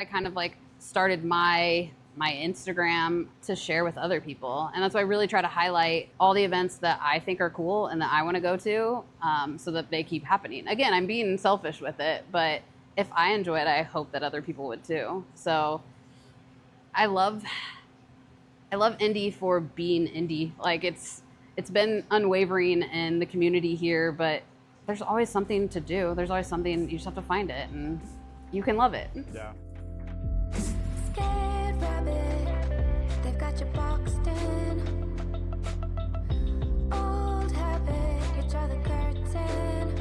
I kind of like started my Instagram to share with other people. And that's why I really try to highlight all the events that I think are cool and that I want to go to, so that they keep happening. Again, I'm being selfish with it, but if I enjoy it, I hope that other people would too. So I love Indy for being Indy. Like it's been unwavering in the community here, but there's always something to do. There's always something, you just have to find it and you can love it. Yeah. Scared rabbit, they've got you boxed in. Old habit, you draw the curtain.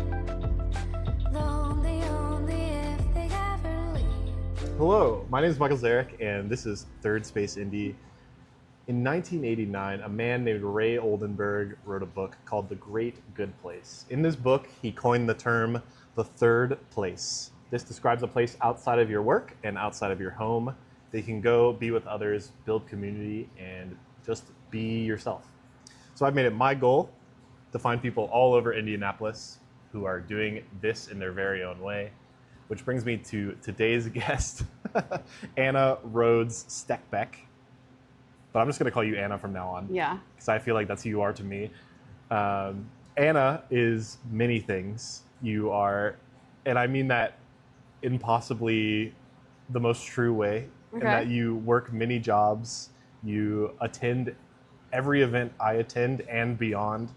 Lonely only if they ever leave. Hello, my name is Michael Zarick, and this is Third Space Indy. In 1989, a man named Ray Oldenburg wrote a book called The Great Good Place. In this book, he coined the term the third place. This describes a place outside of your work and outside of your home that you can go be with others, build community, and just be yourself. So I've made it my goal to find people all over Indianapolis who are doing this in their very own way, which brings me to today's guest, Anna Rhodes-Steckbeck. But I'm just going to call you Anna from now on. Yeah. Because I feel like that's who you are to me. Anna is many things. You are, and I mean that in possibly the most true way, Okay. in that you work many jobs, you attend every event I attend and beyond.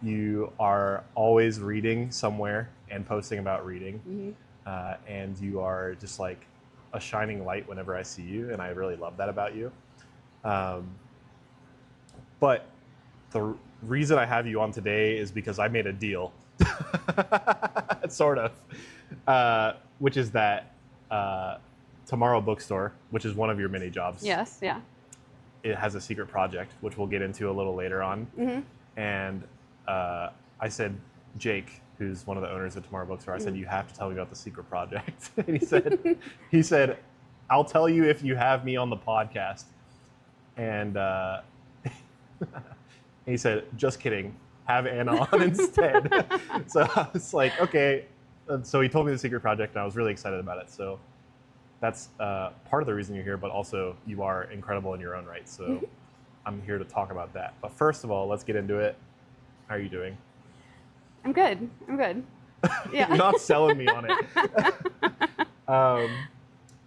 You are always reading somewhere and posting about reading. Mm-hmm. And you are just like a shining light whenever I see you, and I really love that about you. But the reason I have you on today is because I made a deal, sort of, which is that Tomorrow Bookstore, which is one of your many jobs. Yes, yeah. It has a secret project, which we'll get into a little later on. Mm-hmm. And I said, Jake, who's one of the owners of Tomorrow Bookstore, I said, you have to tell me about the secret project. And he said, I'll tell you if you have me on the podcast. And he said, just kidding, have Anna on instead. So I was like, okay. And so he told me the secret project, and I was really excited about it. So that's part of the reason you're here, but also you are incredible in your own right. So I'm here to talk about that. But first of all, let's get into it. How are you doing? I'm good. Yeah. You're not selling me on it.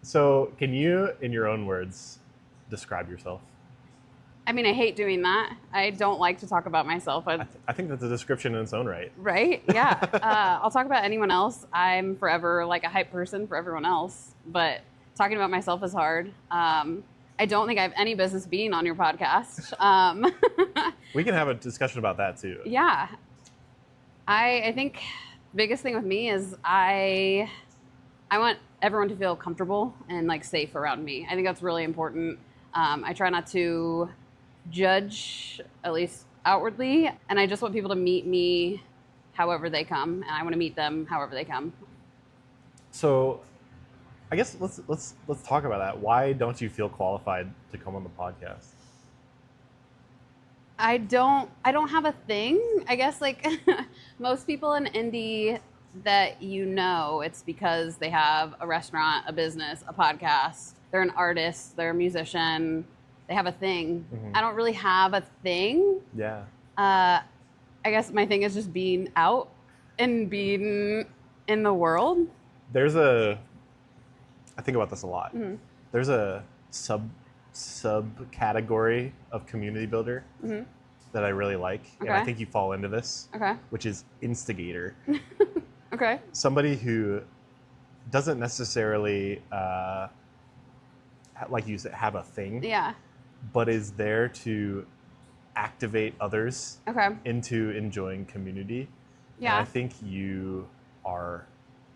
So can you, in your own words, describe yourself? I mean, I hate doing that. I don't like to talk about myself. I think that's a description in its own right. Right? Yeah. I'll talk about anyone else. I'm forever like a hype person for everyone else, but talking about myself is hard. I don't think I have any business being on your podcast. We can have a discussion about that too. Yeah. I think the biggest thing with me is I want everyone to feel comfortable and like safe around me. I think that's really important. I try not to judge, at least outwardly, and I just want people to meet me however they come, and I want to meet them however they come. So I guess let's talk about that. Why don't you feel qualified to come on the podcast? I don't have a thing. I guess like most people in Indy that you know, it's because they have a restaurant, a business, a podcast. They're an artist, they're a musician, they have a thing. Mm-hmm. I don't really have a thing. Yeah. I guess my thing is just being out and being in the world. I think about this a lot. Mm-hmm. There's a subcategory of community builder that I really like. Okay. And I think you fall into this, which is Instigator. Okay. Somebody who doesn't necessarily, like you said, have a thing. Yeah. But is there to activate others into enjoying community. Yeah. And I think you are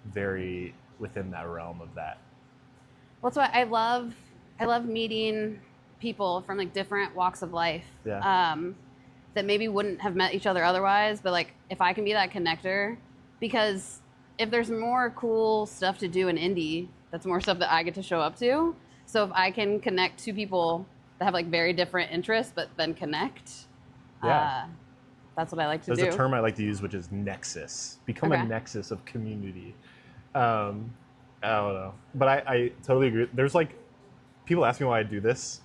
very within that realm of that. Well, that's why I love meeting people from like different walks of life. Yeah. That maybe wouldn't have met each other otherwise, but like if I can be that connector, because if there's more cool stuff to do in Indy, that's more stuff that I get to show up to. So if I can connect two people that have like very different interests, but then connect, that's what I like to do. There's a term I like to use, which is nexus. Become a nexus of community. I don't know. But I totally agree. There's like, people ask me why I do this,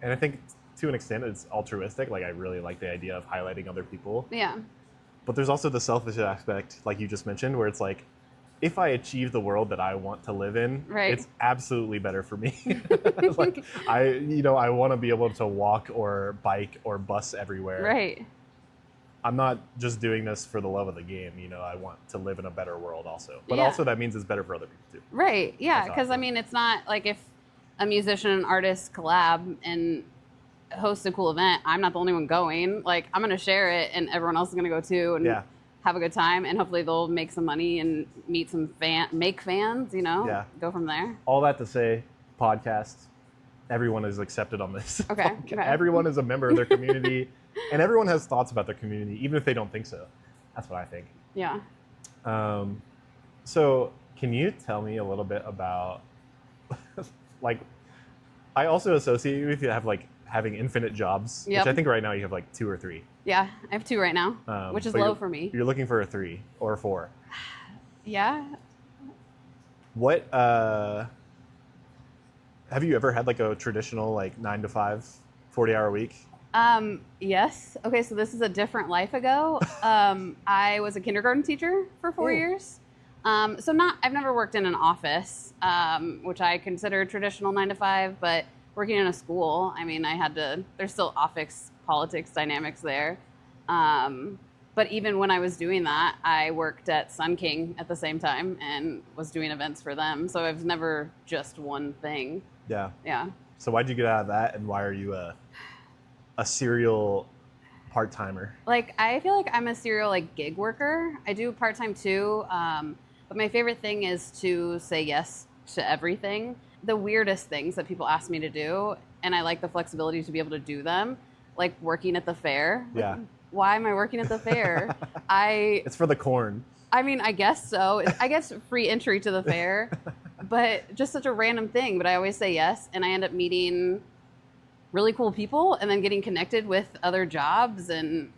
and I think to an extent it's altruistic. Like, I really like the idea of highlighting other people. Yeah. But there's also the selfish aspect, like you just mentioned, where it's like, if I achieve the world that I want to live in, Right. it's absolutely better for me. Like, I want to be able to walk or bike or bus everywhere. Right. I'm not just doing this for the love of the game. I want to live in a better world also. But Yeah. also that means it's better for other people too. Right. Yeah. That's how I Because I feel. mean, it's not like if a musician and artist collab and host a cool event, I'm not the only one going. Like, I'm going to share it, and everyone else is going to go too, and Yeah. have a good time, and hopefully they'll make some money and meet some make fans. Yeah. Go from there. All that to say, podcast, everyone is accepted on this. Okay, okay. Everyone is a member of their community, and everyone has thoughts about their community, even if they don't think so. That's what I think. Yeah. So can you tell me a little bit about, like, I also associate you with having infinite jobs, Yep. which I think right now you have like 2 or 3. Yeah. I have 2 right now, which is but low you're- for me. You're looking for a 3 or a 4. Yeah. What have you ever had like a traditional like 9 to 5, 40-hour week? Yes. Okay, so this is a different life ago. I was a kindergarten teacher for 4 Ooh. years. I've never worked in an office, which I consider traditional 9 to 5, but working in a school, I mean, there's still office politics dynamics there. But even when I was doing that, I worked at Sun King at the same time and was doing events for them. So it was never just one thing. Yeah. Yeah. So why'd you get out of that, and why are you a serial part-timer? Like, I feel like I'm a serial like gig worker. I do part-time too, but my favorite thing is to say yes to everything. The weirdest things that people ask me to do, and I like the flexibility to be able to do them, like working at the fair. Yeah. Why am I working at the fair? It's for the corn. I mean, I guess so. I guess free entry to the fair, but just such a random thing. But I always say yes, and I end up meeting really cool people and then getting connected with other jobs. And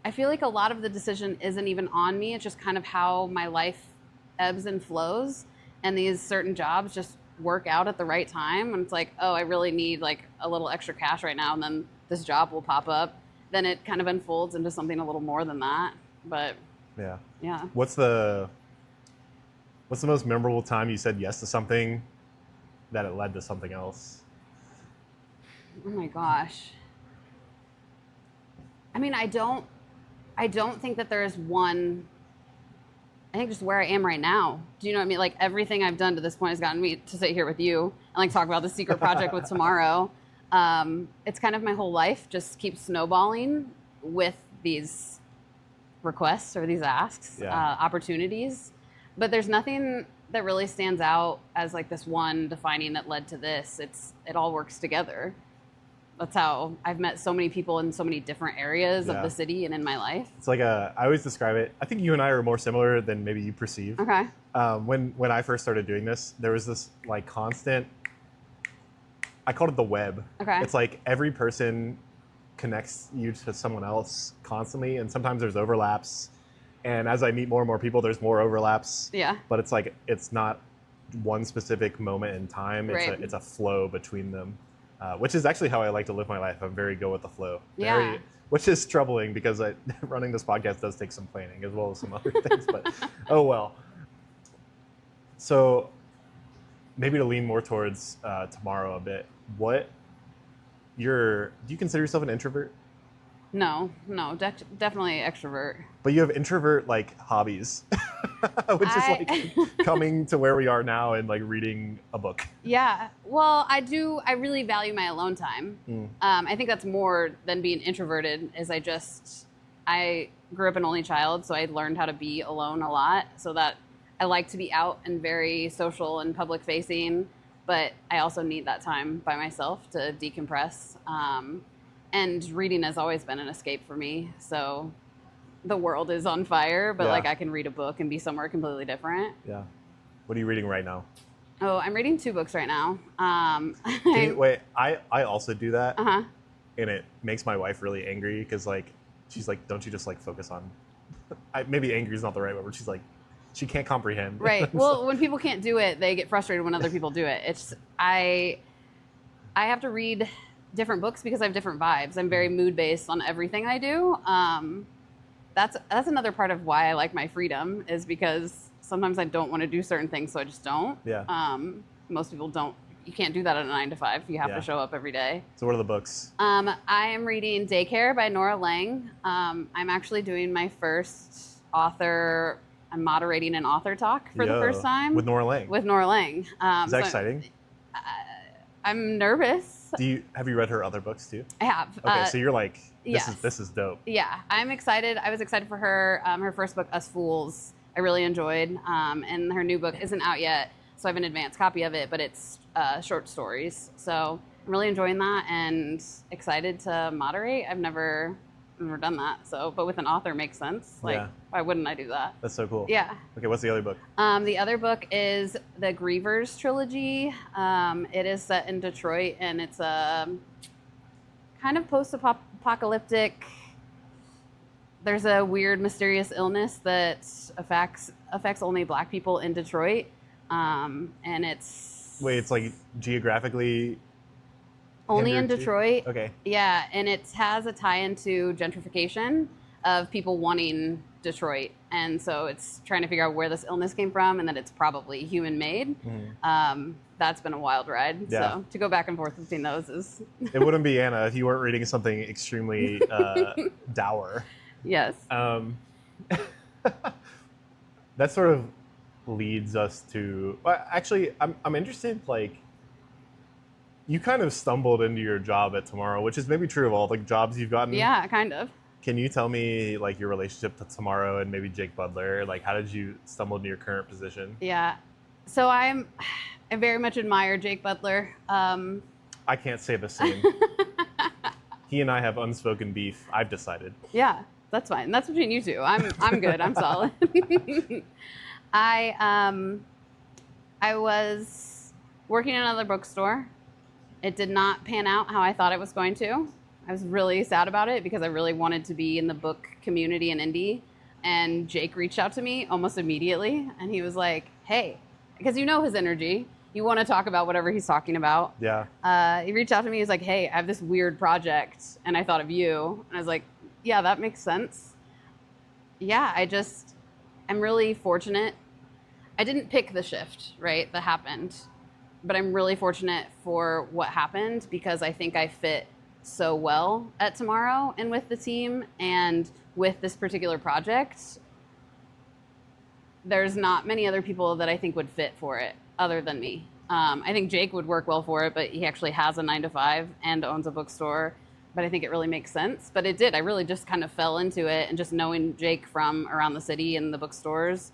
I feel like a lot of the decision isn't even on me. It's just kind of how my life ebbs and flows. And these certain jobs just work out at the right time. And it's like, oh, I really need like a little extra cash right now. And then this job will pop up. Then it kind of unfolds into something a little more than that. But Yeah. yeah. What's the most memorable time you said yes to something that it led to something else? Oh my gosh. I mean, I don't think that there is one. I think just where I am right now. Do you know what I mean? Like, everything I've done to this point has gotten me to sit here with you and like talk about the secret project with Tomorrow. It's kind of my whole life just keeps snowballing with these requests or these asks, Yeah. opportunities. But there's nothing that really stands out as like this one defining that led to this. It all works together. That's how I've met so many people in so many different areas Yeah. of the city and in my life. It's like I always describe it. I think you and I are more similar than maybe you perceive. Okay. When I first started doing this, there was this like constant. I called it the web. Okay. It's like every person connects you to someone else constantly, and sometimes there's overlaps. And as I meet more and more people, there's more overlaps. Yeah. But it's like it's not one specific moment in time. Right. It's a flow between them, which is actually how I like to live my life. I'm very go with the flow. Yeah. Which is troubling because running this podcast does take some planning as well as some other things. But oh well. So maybe to lean more towards Tomorrow a bit. Do you consider yourself an introvert? No, definitely extrovert. But you have introvert like hobbies, which is like coming to where we are now and like reading a book. Yeah. Well, I really value my alone time. I think that's more than being introverted. I grew up an only child, so I learned how to be alone a lot. So that I like to be out and very social and public facing, but I also need that time by myself to decompress. And reading has always been an escape for me. So the world is on fire, but Yeah. like I can read a book and be somewhere completely different. Yeah. What are you reading right now? Oh, I'm reading 2 books right now. Wait, I also do that, Uh-huh. and it makes my wife really angry because like she's like, don't you just like focus on? Maybe angry is not the right word. But she's like, she can't comprehend. Right. Well, when people can't do it, they get frustrated when other people do it. It's I have to read different books because I have different vibes. I'm very mood based on everything I do. That's another part of why I like my freedom, is because sometimes I don't want to do certain things, so I just don't. Yeah. Most people don't. You can't do that at a 9 to 5. You have Yeah. to show up every day. So what are the books? I am reading Daycare by Nora Lang. I'm actually doing my first author. I'm moderating an author talk for the first time with Nora Lang. With Nora Lang. Is that exciting? I'm nervous. Have you read her other books too? I have. Okay, so you're like, yes. this is dope. Yeah, I'm excited. I was excited for her. Her first book, Us Fools, I really enjoyed. And her new book isn't out yet, so I have an advanced copy of it, but it's short stories. So I'm really enjoying that and excited to moderate. I've never done that. So, but with an author makes sense. Like, Yeah. why wouldn't I do that? That's so cool. Yeah. Okay, what's the other book? The other book is the Grievers trilogy. It is set in Detroit, and it's a kind of post-apocalyptic. There's a weird, mysterious illness that affects only Black people in Detroit, and it's Wait, it's like geographically only in hindered too? Detroit. Okay. Yeah, and it has a tie into gentrification of people wanting Detroit. And so it's trying to figure out where this illness came from and that it's probably human-made. That's been a wild ride. Yeah. So to go back and forth between those is... It wouldn't be Anna if you weren't reading something extremely dour. Yes. That sort of leads us to... Actually, I'm interested, like, you kind of stumbled into your job at Tomorrow, which is maybe true of all the jobs you've gotten. Yeah, kind of. Can you tell me, like, your relationship to Tomorrow and maybe Jake Butler? Like, how did you stumble into your current position? Yeah. So I very much admire Jake Butler. I can't say the same. He and I have unspoken beef, I've decided. Yeah, that's fine. That's between you two. I'm good. I'm solid. I was working in another bookstore. It did not pan out how I thought it was going to. I was really sad about it because I really wanted to be in the book community in Indy. And Jake reached out to me almost immediately. And he was like, hey, because you know his energy. You want to talk about whatever he's talking about. Yeah. He reached out to me. He's like, hey, I have this weird project. And I thought of you. And I was like, yeah, that makes sense. Yeah, I'm really fortunate. I didn't pick the shift, right, that happened. But I'm really fortunate for what happened because I think I fit so well at Tomorrow and with the team and with this particular project. There's not many other people that I think would fit for it other than me. I think Jake would work well for it, but he actually has a 9 to 5 and owns a bookstore. But I think it really makes sense. But it did. I really just kind of fell into it, and just knowing Jake from around the city and the bookstores,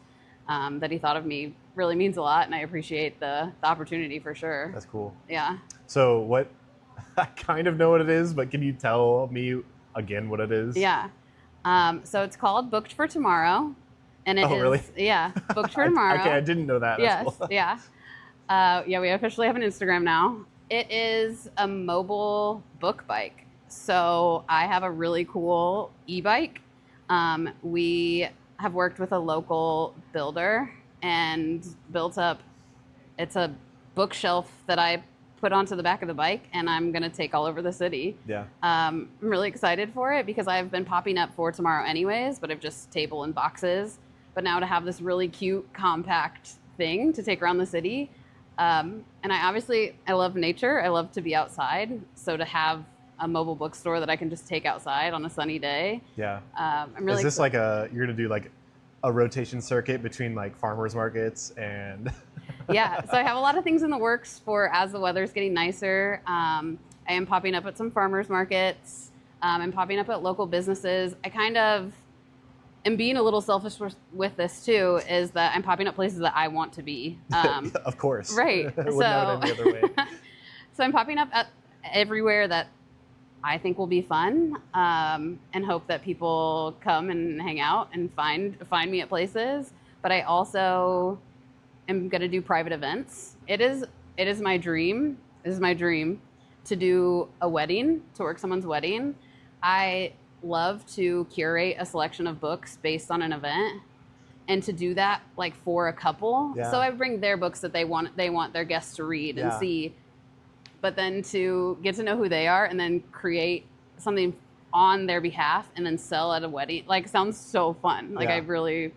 that he thought of me really means a lot, and I appreciate the opportunity for sure. That's cool. Yeah. So what, I kind of know what it is, but can you tell me again what it is? Yeah. So it's called Booked for Tomorrow. And it is, really? Yeah, Booked for Tomorrow. Okay, I didn't know that. Yes, That's cool. yeah. Yeah, we officially have an Instagram now. It is a mobile book bike. So I have a really cool e-bike. We have worked with a local builder and built up, it's a bookshelf that I put onto the back of the bike, and I'm going to take all over the city. Yeah. I'm really excited for it because I've been popping up for Tomorrow anyways, but I've just table and boxes. But now to have this really cute, compact thing to take around the city. And I love nature. I love to be outside. So to have a mobile bookstore that I can just take outside on a sunny day. Yeah. I'm really Is this like you're going to do like a rotation circuit between like farmers markets and... Yeah, so I have a lot of things in the works for as the weather's getting nicer. I am popping up at some farmers markets. I'm popping up at local businesses. I kind of am being a little selfish with this too, is that I'm popping up places that I want to be. Of course. Right. Wouldn't have it any other way. So I'm popping up at everywhere that I think will be fun, and hope that people come and hang out and find me at places. But I also am going to do private events. It is my dream. It is my dream to do a wedding, to work someone's wedding. I love to curate a selection of books based on an event. and to do that like for a couple. Yeah. So I bring their books that they want their guests to read and Yeah. see, but then to get to know who they are and then create something on their behalf and then sell at a wedding, like, sounds so fun. Like, Yeah. I really,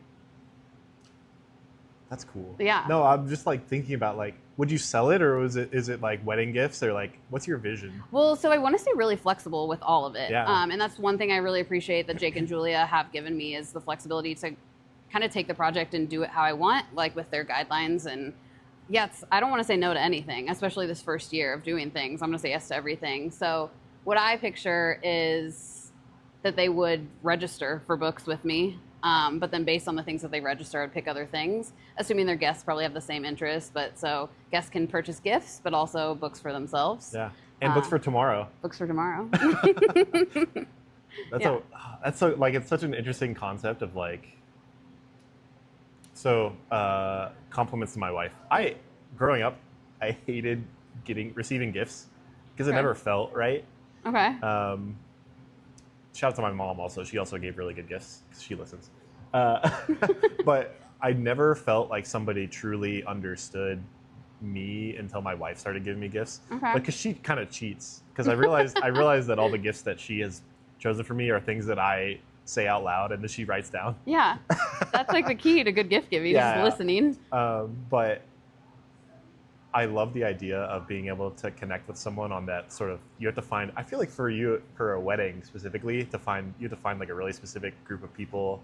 That's cool. Yeah. No, I'm just like thinking about like, would you sell it, or is it like wedding gifts, or like, what's your vision? well, so I want to stay really flexible with all of it. Yeah. And that's one thing I really appreciate that Jake and Julia have given me, is the flexibility to kind of take the project and do it how I want, like with their guidelines. And I don't want to say no to anything, especially this first year of doing things. I'm going to say yes to everything. So what I picture is that they would register for books with me. But then based on the things that they register, I'd pick other things, assuming their guests probably have the same interest. But so guests can purchase gifts, but also books for themselves. Yeah. And books for tomorrow. Books for tomorrow. That's Yeah. like, it's such an interesting concept of like, so compliments to my wife. Growing up, I hated receiving gifts because it Okay. never felt right. Okay. Shout out to my mom also. She also gave really good gifts because she listens. But I never felt like somebody truly understood me until my wife started giving me gifts. Okay. Because she kind of cheats. Because I realized that all the gifts that she has chosen for me are things that I say out loud and that she writes down. Yeah. That's like the key to good gift giving, Yeah. just listening. But I love the idea of being able to connect with someone on that sort of, you have to find, I feel like for a wedding specifically, you have to find like a really specific group of people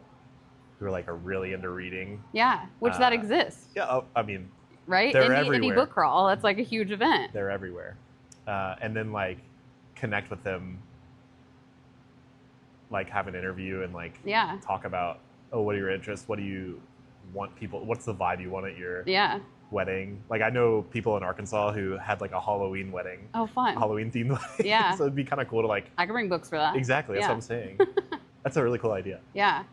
who are really into reading. Yeah. Which that exists, Yeah, I mean, right? they're Indie everywhere. Book Crawl. That's like a huge event. they're everywhere. And then like connect with them, like have an interview and like Yeah. talk about, oh, what are your interests? What do you want what's the vibe you want at your Yeah. wedding? Like I know people in Arkansas who had like a Halloween wedding. Oh, fun. Halloween themed wedding. Yeah. So it'd be kind of cool to like, I could bring books for that. exactly, that's Yeah. what I'm saying. That's a really cool idea. Yeah.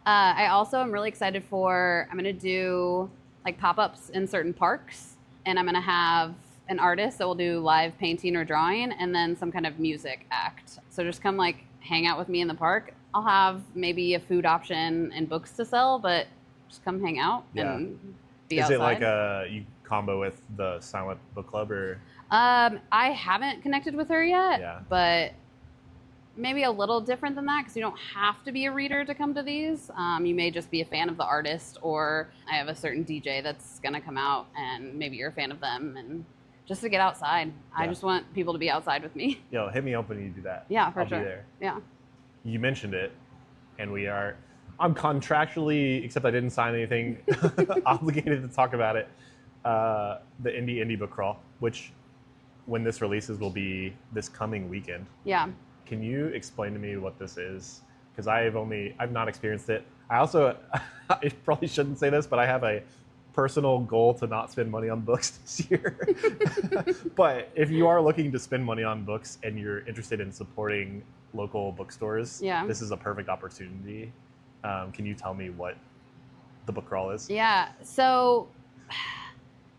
I also am really excited I'm going to do like pop-ups in certain parks, and I'm going to have an artist that will do live painting or drawing, and then some kind of music act. So just come like hang out with me in the park. I'll have maybe a food option and books to sell, but just come hang out and be Is outside. it like you combo with the Silent Book Club, or? I haven't connected with her yet, Yeah. but maybe a little different than that, because you don't have to be a reader to come to these. You may just be a fan of the artist, or I have a certain DJ that's going to come out and maybe you're a fan of them, and just to get outside. I Yeah. just want people to be outside with me. Yo, hit me up when you do that. Yeah, for I'll sure. be there. Yeah. You mentioned it, and I'm contractually, except I didn't sign anything, obligated to talk about it. The Indie Book Crawl, which when this releases will be this coming weekend. Yeah. Can you explain to me what this is? Because I've not experienced it. I also, I probably shouldn't say this, but I have a personal goal to not spend money on books this year. But if you are looking to spend money on books and you're interested in supporting local bookstores, Yeah. this is a perfect opportunity. Can you tell me what the book crawl is? Yeah. So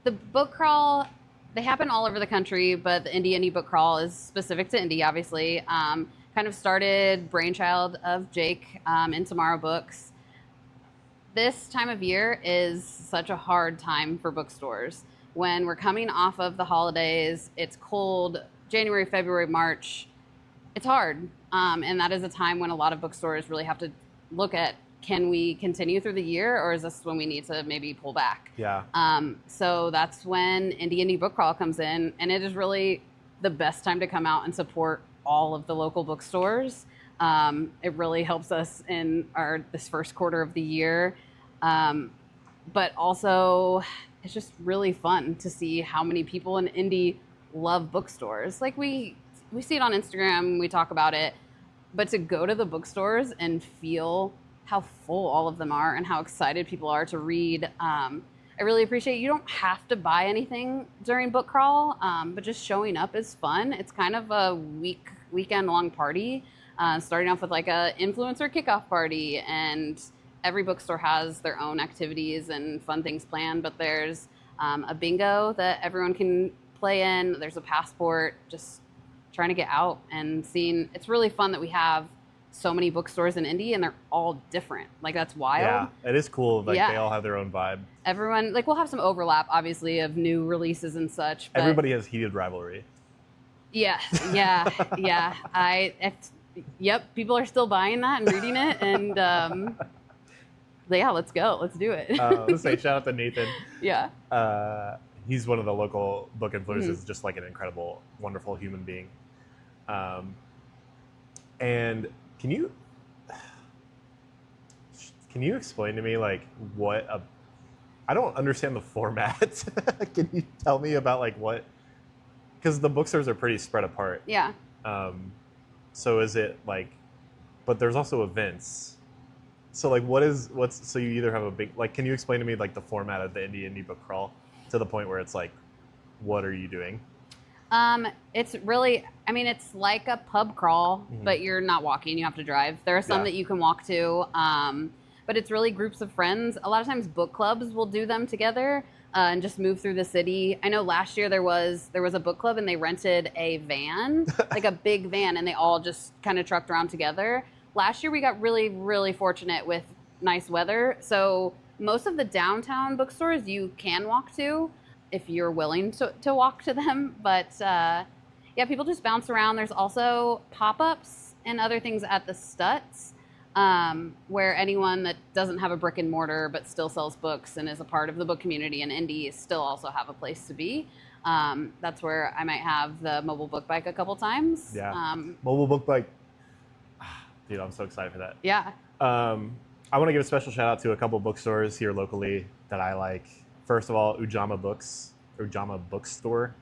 the book crawl, they happen all over the country, but the Indie Book Crawl is specific to Indy, obviously. Kind of started brainchild of Jake in Tomorrow Books. This time of year is such a hard time for bookstores. When we're coming off of the holidays, it's cold, January, February, March, it's hard. And that is a time when a lot of bookstores really have to look at, can we continue through the year, or is this when we need to maybe pull back? Yeah. So that's when Indie Book Crawl comes in, and it is really the best time to come out and support all of the local bookstores. It really helps us in this first quarter of the year. But also, it's just really fun to see how many people in Indy love bookstores. Like we see it on Instagram, we talk about it, but to go to the bookstores and feel how full all of them are and how excited people are to read. I really appreciate, you don't have to buy anything during book crawl, but just showing up is fun. It's kind of a weekend long party, starting off with like a influencer kickoff party, and every bookstore has their own activities and fun things planned, but there's a bingo that everyone can play in. There's a passport, just trying to get out and seeing. It's really fun that we have so many bookstores in Indy, and they're all different. Like, that's wild. Yeah, it is cool. Like, Yeah. they all have their own vibe. Everyone, like, we'll have some overlap, obviously, of new releases and such. But Everybody has heated rivalry. yeah, yep, people are still buying that and reading it, and yeah, let's go. Let's do it. Let's say shout out to Nathan. Yeah. He's one of the local book influencers, just like an incredible, wonderful human being. And can you explain to me like I don't understand the format. Can you tell me about like what, because the bookstores are pretty spread apart. Yeah. So is it like, but there's also events. So like so you either have a big, like, can you explain to me like the format of the Indie Book Crawl to the point where it's like, what are you doing? It's really, I mean, it's like a pub crawl, but you're not walking, you have to drive. There are some that you can walk to, but it's really groups of friends. A lot of times book clubs will do them together and just move through the city. I know last year there was a book club and they rented a van, like a big van, and they all just kind of trucked around together. Last year we got really, really fortunate with nice weather. So most of the downtown bookstores you can walk to if you're willing to walk to them. But yeah, people just bounce around. There's also pop-ups and other things at the Stutz, where anyone that doesn't have a brick and mortar but still sells books and is a part of the book community in Indy still also have a place to be. That's where I might have the mobile book bike a couple times. Yeah. Mobile book bike. Dude, I'm so excited for that. Yeah. I want to give a special shout out to a couple bookstores here locally that I like. First of all, Ujamaa Bookstore.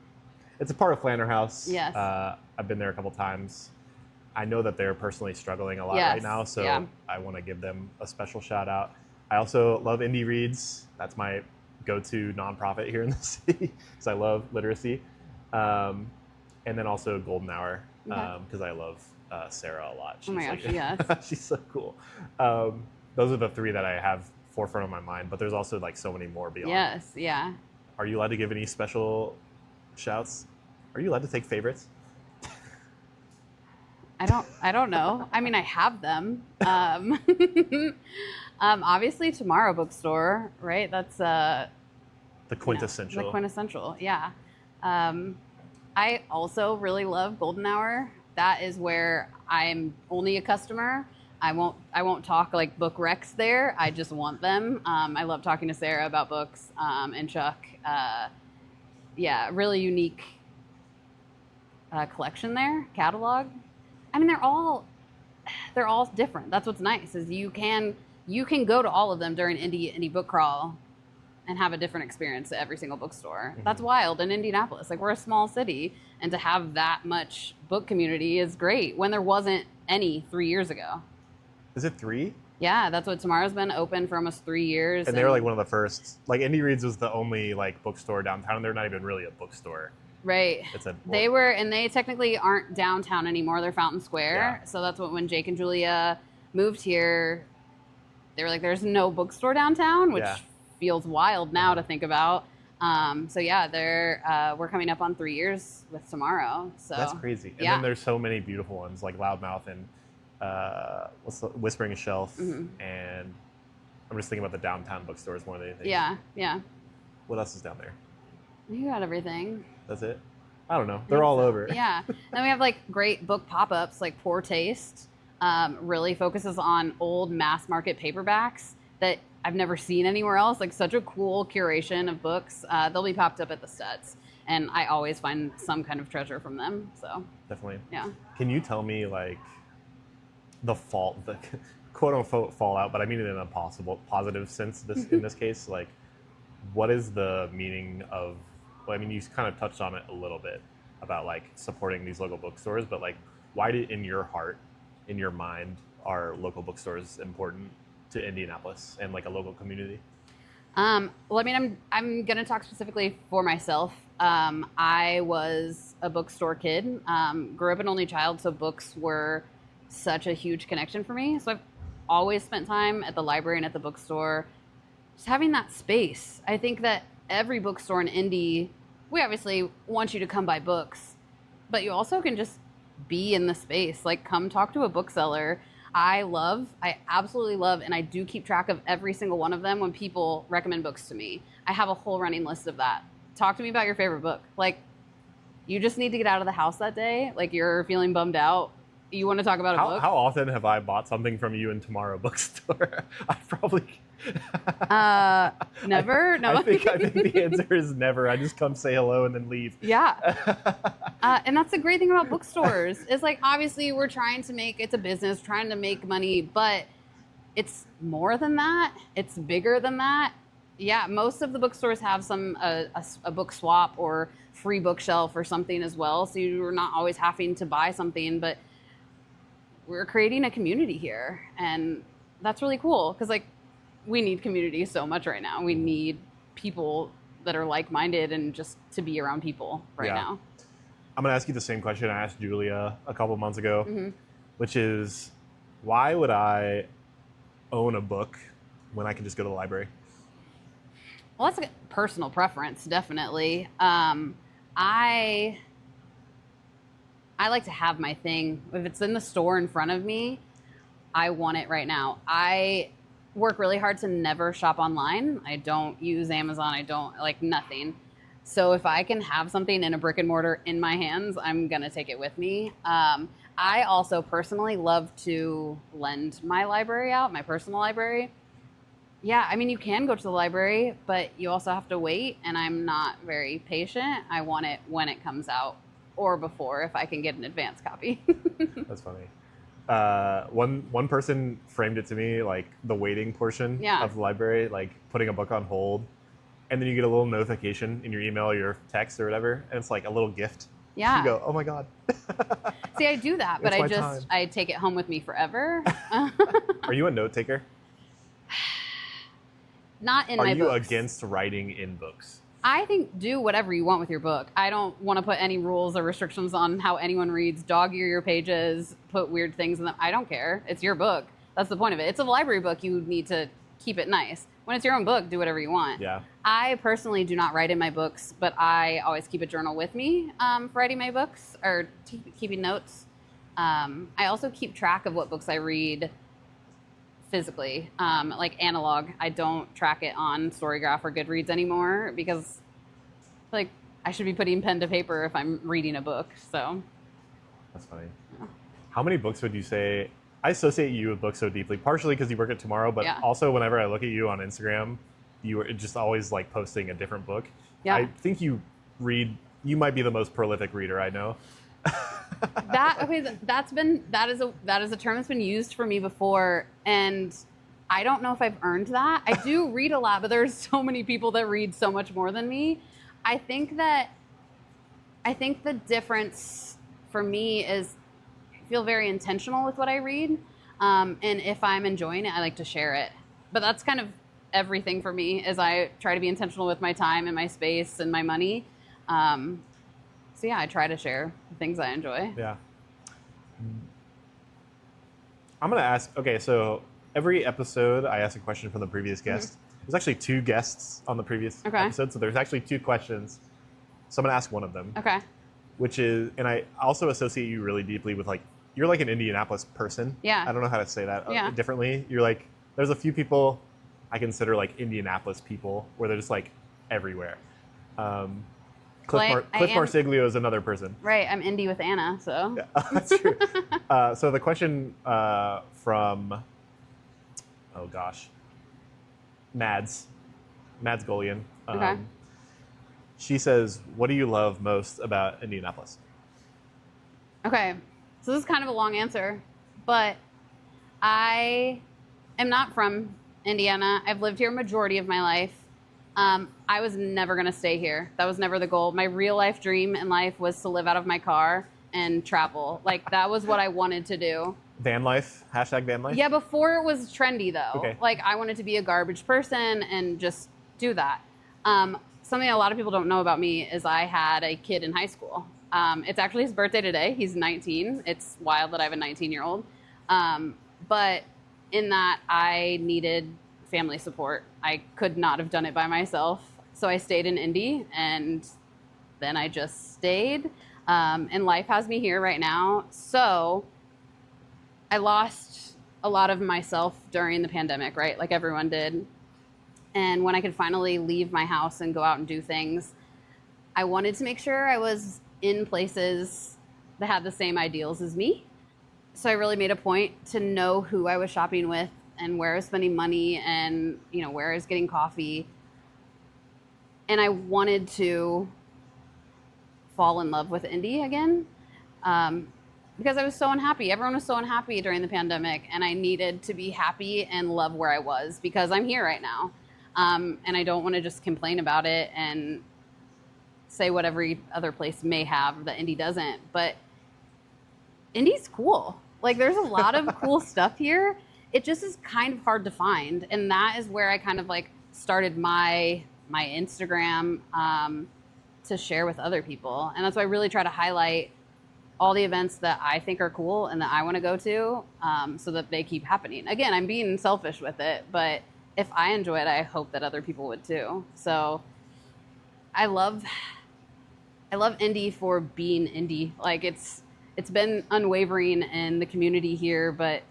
It's a part of Flander House. Yes. I've been there a couple times. I know that they're personally struggling a lot Yes. right now, so Yeah. I want to give them a special shout out. I also love Indie Reads. That's my go-to nonprofit here in the city because I love literacy. And then also Golden Hour because I love Sarah a lot. She's Oh my gosh, like, yes. she's so cool. Those are the three that I have forefront of my mind, but there's also like so many more beyond. Yes, yeah. Are you allowed to give any special shouts? Are you allowed to take favorites? I don't know. I mean, I have them. Obviously Tomorrow Bookstore, right? That's The quintessential. The quintessential, yeah. I also really love Golden Hour. That is where I'm only a customer. I won't talk like book recs there. I just want them. I love talking to Sarah about books and Chuck. Yeah, really unique collection there, catalog. I mean, they're all different. That's what's nice is you can go to all of them during Indie Book Crawl and have a different experience at every single bookstore. Mm-hmm. That's wild in Indianapolis. Like, we're a small city, and to have that much book community is great when there wasn't any 3 years ago. Is it 3? Yeah, that's what Tomorrow's been open for almost 3 years. And they were like one of the first. Like, Indie Reads was the only like bookstore downtown. They're not even really a bookstore. Right. They technically aren't downtown anymore. They're Fountain Square. Yeah. So that's when Jake and Julia moved here, they were like, there's no bookstore downtown, which feels wild now to think about. So yeah, we're coming up on 3 years with Tomorrow. So that's crazy. And then there's so many beautiful ones like Loudmouth and Whispering Shelf. Mm-hmm. And I'm just thinking about the downtown bookstores more than anything. Yeah, yeah. What else is down there? You got everything. That's it? I don't know. They're all over. Yeah. Then we have like great book pop-ups like Poor Taste. Really focuses on old mass market paperbacks that I've never seen anywhere else. Like, such a cool curation of books. They'll be popped up at the Stutz, and I always find some kind of treasure from them. So definitely. Yeah. Can you tell me like the quote unquote fallout, but I mean it in a positive sense in this case, like what is the meaning of, well, I mean, you kind of touched on it a little bit about like supporting these local bookstores, but like why did, in your heart, in your mind, are local bookstores important to Indianapolis and like a local community? Well, I mean, I'm going to talk specifically for myself. I was a bookstore kid, grew up an only child, so books were such a huge connection for me. So I've always spent time at the library and at the bookstore, just having that space. I think that every bookstore in Indy, we obviously want you to come buy books, but you also can just be in the space, like come talk to a bookseller. I absolutely love, and I do keep track of every single one of them when people recommend books to me. I have a whole running list of that. Talk to me about your favorite book. Like, you just need to get out of the house that day. Like, you're feeling bummed out. You want to talk about a book? How often have I bought something from you in Tomorrow Bookstore? I probably... Never? No. I think the answer is never. I just come say hello and then leave. Yeah. And that's the great thing about bookstores is, like, obviously we're trying to make, it's a business, trying to make money, but it's more than that. It's bigger than that. Yeah, most of the bookstores have some a book swap or free bookshelf or something as well, so you're not always having to buy something, but we're creating a community here, and that's really cool because, like, we need community so much right now. We need people that are like-minded and just to be around people right now. I'm going to ask you the same question I asked Julia a couple months ago, which is, why would I own a book when I can just go to the library? Well, that's a personal preference, definitely. I like to have my thing. If it's in the store in front of me, I want it right now. I work really hard to never shop online. I don't use Amazon. I don't, like, nothing. So if I can have something in a brick and mortar in my hands, I'm going to take it with me. I also personally love to lend my library out, my personal library. Yeah, I mean, you can go to the library, but you also have to wait, and I'm not very patient. I want it when it comes out or before if I can get an advance copy. That's funny. One person framed it to me like the waiting portion of the library, like putting a book on hold, and then you get a little notification in your email or your text or whatever, and it's like a little gift. Yeah. You go, oh my God. See, I do that, but I take it home with me forever. Are you a note taker? Not in my books. Are you against writing in books? I think do whatever you want with your book. I don't want to put any rules or restrictions on how anyone reads. Dog ear your pages, put weird things in them. I don't care. It's your book. That's the point of it. It's a library book. You need to keep it nice. When it's your own book, do whatever you want. Yeah. I personally do not write in my books, but I always keep a journal with me for writing my books or keeping notes. I also keep track of what books I read physically, like analog. I don't track it on Storygraph or Goodreads anymore because, like, I should be putting pen to paper if I'm reading a book. So that's funny. Yeah. How many books would you say? I associate you with books so deeply, partially because you work at Tomorrow, but also whenever I look at you on Instagram, you are just always like posting a different book. Yeah. I think you might be the most prolific reader I know. That is a term that's been used for me before, and I don't know if I've earned that. I do read a lot, but there's so many people that read so much more than me. I think the difference for me is I feel very intentional with what I read, and if I'm enjoying it, I like to share it. But that's kind of everything for me, is I try to be intentional with my time and my space and my money. So yeah, I try to share the things I enjoy. Yeah. I'm going to ask, okay, so every episode I ask a question from the previous guest. There's actually 2 guests on the previous episode, so there's actually 2 questions. So I'm going to ask one of them. Okay. Which is, and I also associate you really deeply with, like, you're like an Indianapolis person. Yeah. I don't know how to say that differently. You're like, there's a few people I consider like Indianapolis people where they're just like everywhere. Cliff Marsiglio is another person. Right, I'm Indy with Anna, so. Yeah, that's true. So the question from, Mads Golian. Okay. She says, what do you love most about Indianapolis? Okay, so this is kind of a long answer, but I am not from Indiana. I've lived here a majority of my life. I was never going to stay here. That was never the goal. My real life dream in life was to live out of my car and travel. Like, that was what I wanted to do. Van life? Hashtag van life? Yeah, before it was trendy, though. Okay. Like, I wanted to be a garbage person and just do that. Something a lot of people don't know about me is I had a kid in high school. It's actually his birthday today. He's 19. It's wild that I have a 19-year-old. But in that, I needed family support. I could not have done it by myself. So I stayed in Indy, and then I just stayed. And life has me here right now. So I lost a lot of myself during the pandemic, right? Like everyone did. And when I could finally leave my house and go out and do things, I wanted to make sure I was in places that had the same ideals as me. So I really made a point to know who I was shopping with and where I was spending money and, where I was getting coffee. And I wanted to fall in love with Indy again because I was so unhappy. Everyone was so unhappy during the pandemic, and I needed to be happy and love where I was because I'm here right now. And I don't want to just complain about it and say what every other place may have that Indy doesn't. But Indy's cool. Like, there's a lot of cool stuff here. It just is kind of hard to find. And that is where I kind of like started my Instagram to share with other people. And that's why I really try to highlight all the events that I think are cool and that I want to go to so that they keep happening. Again, I'm being selfish with it, but if I enjoy it, I hope that other people would too. So I love Indy for being Indy. Like it's been unwavering in the community here, but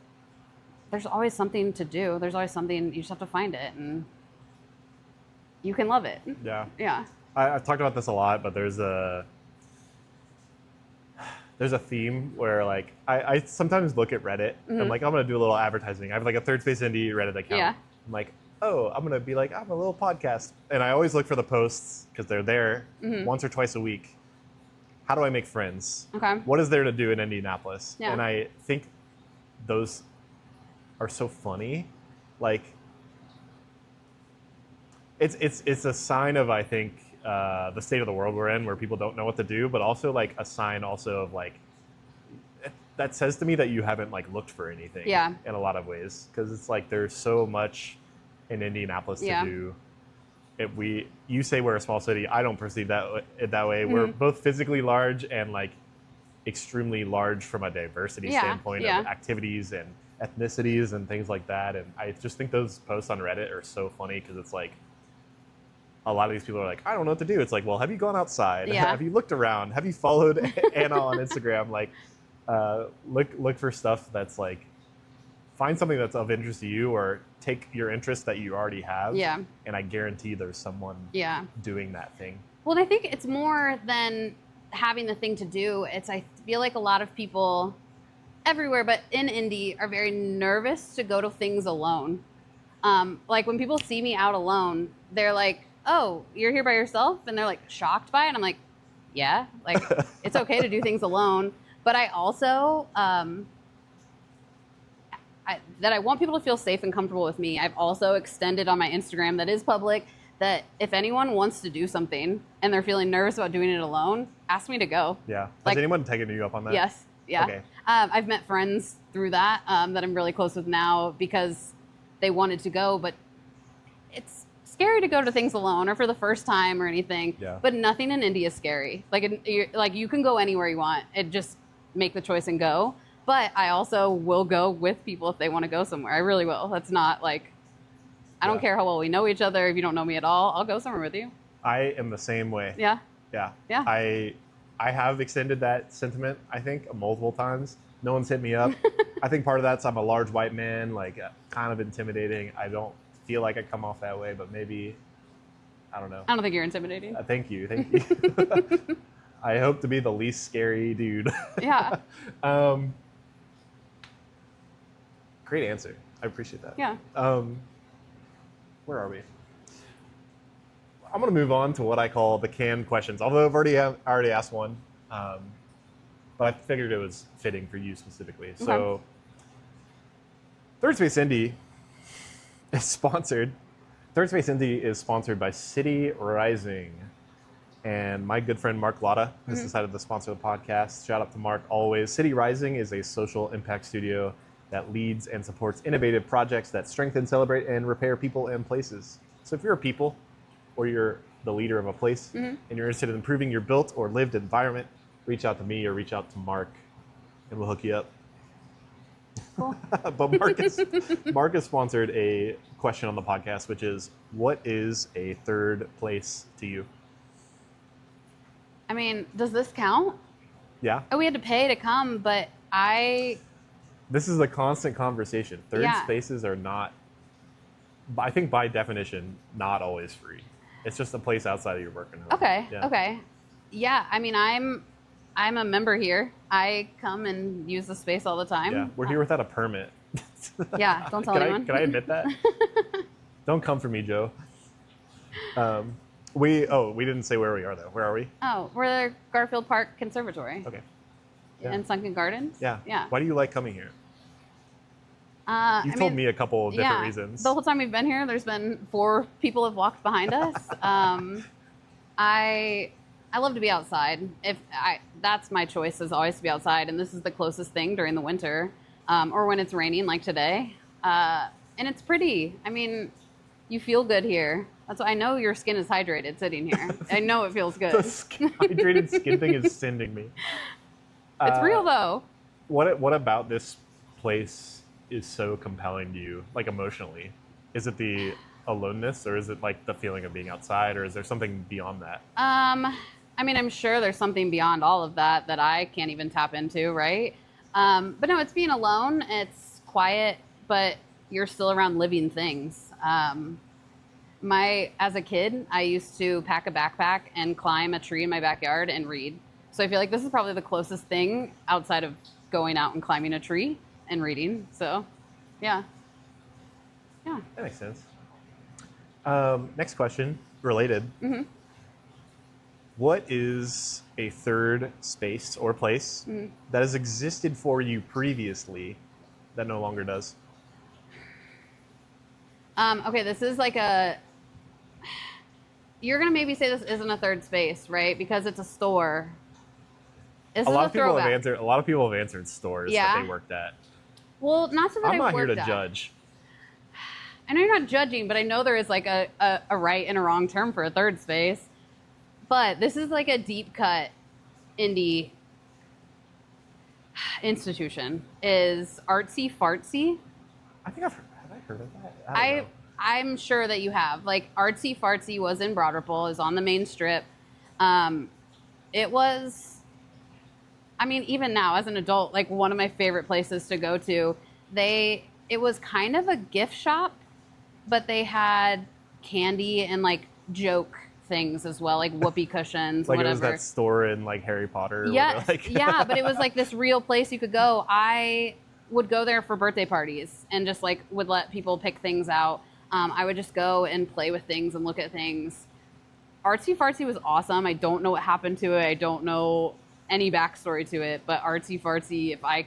there's always something to do. There's always something, you just have to find it and you can love it. Yeah. Yeah. I've talked about this a lot, but there's a theme where like I sometimes look at Reddit and I'm like, I'm gonna do a little advertising. I have like a Third Space Indy Reddit account. Yeah. I'm like, oh, I'm gonna be like, I'm a little podcast, and I always look for the posts because they're there once or twice a week. How do I make friends? Okay. What is there to do in Indianapolis? Yeah. And I think those are so funny. Like, it's a sign of, I think, the state of the world we're in, where people don't know what to do, but also like a sign also of like, that says to me that you haven't like looked for anything. Yeah. In a lot of ways, because it's like there's so much in Indianapolis to do. You say we're a small city. I don't perceive it that way. We're both physically large and like extremely large from a diversity standpoint of activities and ethnicities and things like that. And I just think those posts on Reddit are so funny because it's like a lot of these people are like, I don't know what to do. It's like, well, have you gone outside? Yeah. Have you looked around? Have you followed Anna on Instagram? Like, look for stuff that's like, find something that's of interest to you, or take your interest that you already have. Yeah. And I guarantee there's someone doing that thing. Well, I think it's more than having the thing to do. I feel like a lot of people everywhere, but in Indy, are very nervous to go to things alone. Like when people see me out alone, they're like, oh, you're here by yourself? And they're like shocked by it. And I'm like, yeah, like it's okay to do things alone. But I also, that I want people to feel safe and comfortable with me. I've also extended on my Instagram that is public that if anyone wants to do something and they're feeling nervous about doing it alone, ask me to go. Yeah. Like, has anyone taken you up on that? Yes. Yeah. Okay. I've met friends through that that I'm really close with now because they wanted to go, but it's scary to go to things alone or for the first time or anything. Yeah. But nothing in Indy is scary. Like you can go anywhere you want. It just make the choice and go. But I also will go with people if they want to go somewhere. I really will. That's not like, I don't care how well we know each other. If you don't know me at all, I'll go somewhere with you. I am the same way. Yeah. Yeah. Yeah. I have extended that sentiment, I think, multiple times. No one's hit me up. I think part of that's I'm a large white man, like kind of intimidating. I don't feel like I come off that way, but maybe, I don't know. I don't think you're intimidating. Thank you. Thank you. I hope to be the least scary dude. Yeah. Great answer. I appreciate that. Yeah. Where are we? I'm going to move on to what I call the canned questions, although I've already asked one, but I figured it was fitting for you specifically. Okay. So Third Space Indy is sponsored. Third Space Indy is sponsored by City Rising. And my good friend Mark Lotta has decided to sponsor the podcast. Shout out to Mark always. City Rising is a social impact studio that leads and supports innovative projects that strengthen, celebrate, and repair people and places. So if you're a people, or you're the leader of a place, and you're interested in improving your built or lived environment, reach out to me or reach out to Mark, and we'll hook you up. Cool. But Mark has sponsored a question on the podcast, which is, what is a third place to you? I mean, does this count? Yeah. Oh, we had to pay to come, but I This is a constant conversation. Third Yeah. spaces are not, I think by definition, not always free. It's just a place outside of your working home. Okay. Yeah. Okay. Yeah. I mean, I'm a member here. I come and use the space all the time. Yeah, we're here without a permit. Yeah. Don't tell Can anyone. I admit that? Don't come for me, Joe. We didn't say where we are though. Where are we? Oh, we're the Garfield Park Conservatory Okay. Yeah. in Sunken Gardens. Yeah. Yeah. Why do you like coming here? You've I told mean, me a couple of different yeah, reasons. The whole time we've been here, there's been 4 people have walked behind us. I love to be outside. That's my choice, is always to be outside, and this is the closest thing during the winter, or when it's raining like today. And it's pretty. I mean, you feel good here. That's why I know your skin is hydrated sitting here. I know it feels good. The hydrated skin thing is sending me. It's real though. What about this place is so compelling to you, like emotionally? Is it the aloneness, or is it like the feeling of being outside, or is there something beyond that? I mean, I'm sure there's something beyond all of that that I can't even tap into, right? But no, it's being alone. It's quiet, but you're still around living things. As a kid, I used to pack a backpack and climb a tree in my backyard and read. So I feel like this is probably the closest thing outside of going out and climbing a tree and reading. So, yeah. Yeah. That makes sense. Next question, related. Mm-hmm. What is a third space or place that has existed for you previously that no longer does? Okay, this is like you're going to maybe say this isn't a third space, right? Because it's a store. This A is lot of people throwback. have answered stores that Yeah. they worked at. Well, not so that I'm I not here worked to at. judge. I know you're not judging, but I know there is like a right and a wrong term for a third space. But this is like a deep cut indie institution. Is artsy fartsy. I think have I heard of that? I don't know. I'm sure that you have. Like, Artsy Fartsy was in Broad Ripple, is on the main strip. It was, I mean, even now as an adult, like one of my favorite places to go to. It was kind of a gift shop, but they had candy and like joke things as well, like whoopee cushions, Like whatever. it was that store in like Harry Potter. where Yes, they're like yeah, but it was like this real place you could go. I would go there for birthday parties and just like would let people pick things out. I would just go and play with things and look at things. Artsy Fartsy was awesome. I don't know what happened to it. I don't know any backstory to it, but Artsy Fartsy, if I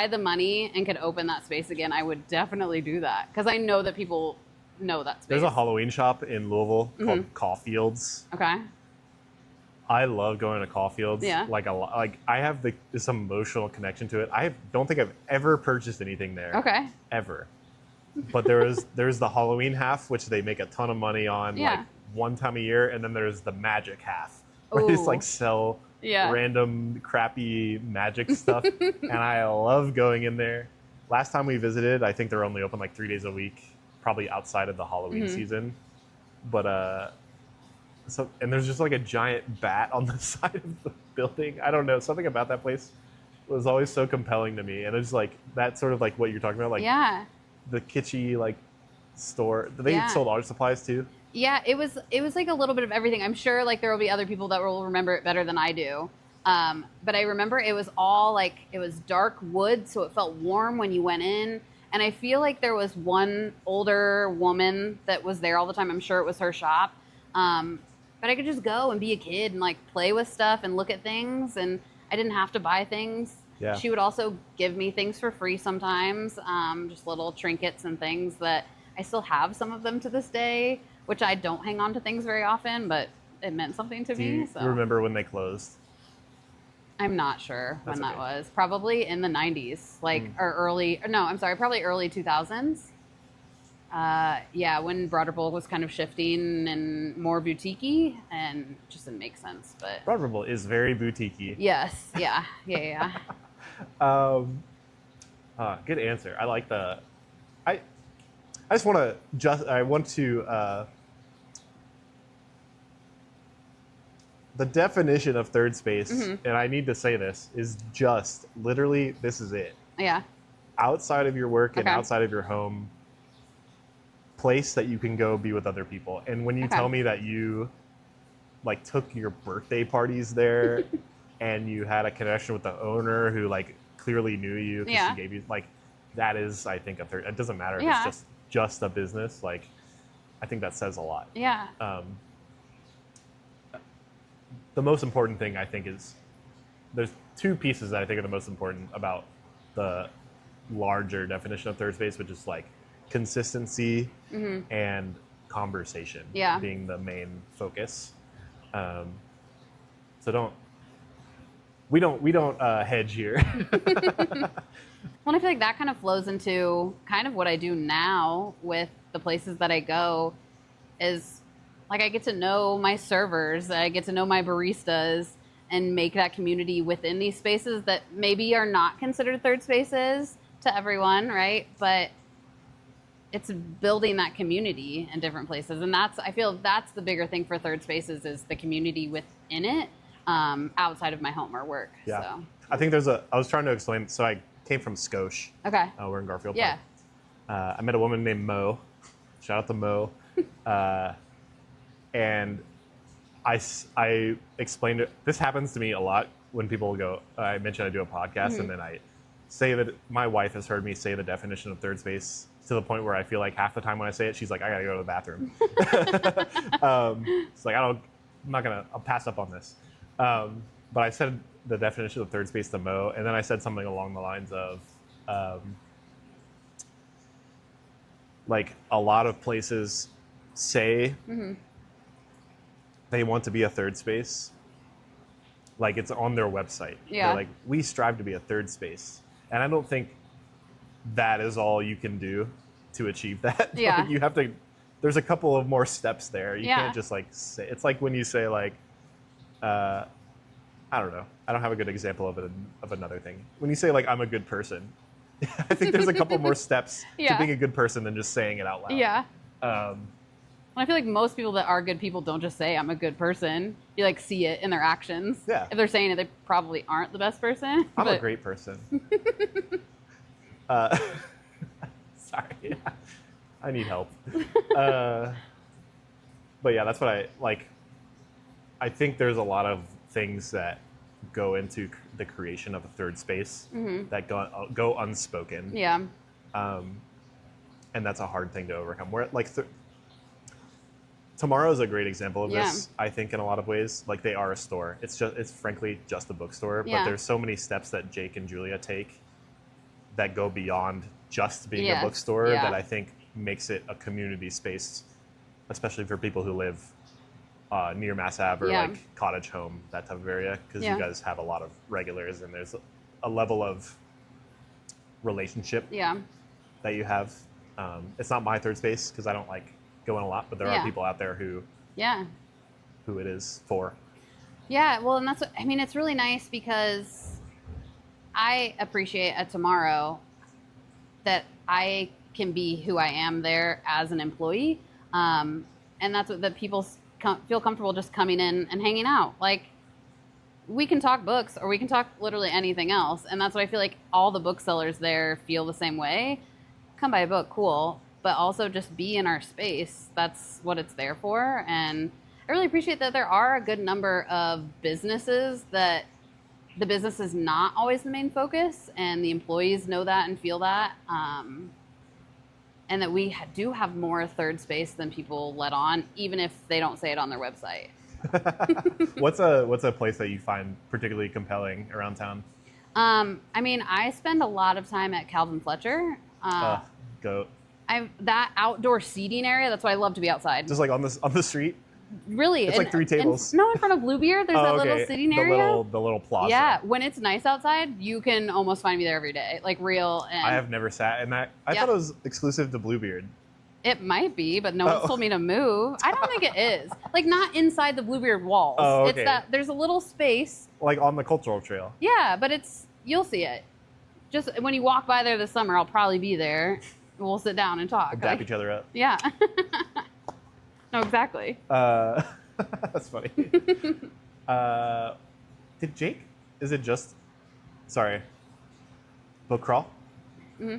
had the money and could open that space again, I would definitely do that, because I know that people know that space. There's a Halloween shop in Louisville called Caulfield's. Okay. I love going to Caulfield's. Yeah. Like I have this emotional connection to it. Don't think I've ever purchased anything there. Okay. Ever. But there's the Halloween half, which they make a ton of money on, Yeah. like one time a year, and then there's the magic half, where they just Ooh. like sell Yeah. random crappy magic stuff, and I love going in there. Last time we visited, I think they're only open like 3 days a week, probably outside of the Halloween season. But and there's just like a giant bat on the side of the building. I don't know, something about that place was always so compelling to me, and it's like that's sort of like what you're talking about, like Yeah. the kitschy like store. They Yeah. sold art supplies too. Yeah, it was like a little bit of everything. I'm sure like there will be other people that will remember it better than I do. But I remember it was all like, it was dark wood, so it felt warm when you went in. And I feel like there was one older woman that was there all the time. I'm sure it was her shop. But I could just go and be a kid and like play with stuff and look at things, and I didn't have to buy things. Yeah. She would also give me things for free sometimes, just little trinkets and things that I still have some of them to this day, which I don't hang on to things very often, but it meant something to Do me. you So remember when they closed? I'm not sure when That's that okay. was. Probably in the 90s, like, probably early 2000s. Yeah, when Broad Ripple was kind of shifting and more boutique-y, and it just didn't make sense. But Broad Ripple is very boutique-y. yes, yeah. Good answer. I like the. I just want to I want to. The definition of third space, and I need to say this, is just literally this is it. Yeah. outside of your work and Okay. outside of your home, place that you can go be with other people. And when you Okay. tell me that you like took your birthday parties there and you had a connection with the owner who like clearly knew you because Yeah. she gave you like, that is, I think, it doesn't matter if Yeah. it's just a business. Like, I think that says a lot. Yeah. The most important thing I think is there's two pieces that I think are the most important about the larger definition of third space, which is like consistency and conversation Yeah. being the main focus. So we don't hedge here. Well, I feel like that kind of flows into kind of what I do now with the places that I go is like I get to know my servers, I get to know my baristas and make that community within these spaces that maybe are not considered third spaces to everyone, right? But it's building that community in different places. And I feel that's the bigger thing for third spaces is the community within it outside of my home or work. Yeah. So. I think I was trying to explain, so I came from Scotia. Okay. We're in Garfield Yeah. Park. I met a woman named Mo. Shout out to Mo. And I explained it. This happens to me a lot when people go, I mentioned I do a podcast, and then I say that my wife has heard me say the definition of third space to the point where I feel like half the time when I say it, she's like, I gotta go to the bathroom. It's like, I'm not gonna, I'll pass up on this. But I said the definition of third space to Mo, and then I said something along the lines of, like a lot of places say they want to be a third space. Like it's on their website. Yeah. They're like, we strive to be a third space. And I don't think that is all you can do to achieve that. Yeah. Like, you have to, there's a couple of more steps there. You Yeah. can't just like say, it's like when you say like, I don't know. I don't have a good example of another thing. When you say like, I'm a good person, I think there's a couple more steps Yeah. to being a good person than just saying it out loud. Yeah. Um, And I feel like most people that are good people don't just say, I'm a good person. You like see it in their actions. Yeah. If they're saying it, they probably aren't the best person. I'm a but- great person. Sorry. I need help. But yeah, that's what I like. I think there's a lot of things that go into the creation of a third space that go unspoken. Yeah. And that's a hard thing to overcome. Where like Tomorrow is a great example of this. I think in a lot of ways, like they are a store. It's frankly just a bookstore. Yeah. But there's so many steps that Jake and Julia take that go beyond just being Yes. a bookstore Yeah. that I think makes it a community space, especially for people who live near Mass Ave or Yeah. like Cottage Home, that type of area, because Yeah. you guys have a lot of regulars and there's a level of relationship Yeah. that you have. It's not my third space because I don't like going a lot, but there Yeah. are people out there who Yeah. it is for. Yeah, well, and that's what, I mean, it's really nice because I appreciate at Tomorrow that I can be who I am there as an employee. And that's what that people feel comfortable just coming in and hanging out. Like, we can talk books or we can talk literally anything else. And that's what I feel like all the booksellers there feel the same way. Come buy a book, cool. But also just be in our space. That's what it's there for. And I really appreciate that there are a good number of businesses that the business is not always the main focus, and the employees know that and feel that. And that we do have more third space than people let on, even if they don't say it on their website. What's a place that you find particularly compelling around town? I mean, I spend a lot of time at Calvin Fletcher. Go That outdoor seating area, that's why I love to be outside. just like on the street. Really. It's like 3 tables. No, in front of Bluebeard, there's that little sitting area. The little plaza. Yeah, when it's nice outside, you can almost find me there every day, like real. And I have never sat in that. I Yeah. thought it was exclusive to Bluebeard. It might be, but no one's told me to move. I don't think it is. Like, not inside the Bluebeard walls. Oh, okay. It's that there's a little space. Like on the cultural trail. Yeah, but you'll see it. Just when you walk by there this summer, I'll probably be there. We'll sit down and talk. Dap each other up. Yeah. No, exactly. That's funny. Did Jake? Is it just? Sorry. Book Crawl? Mm-hmm.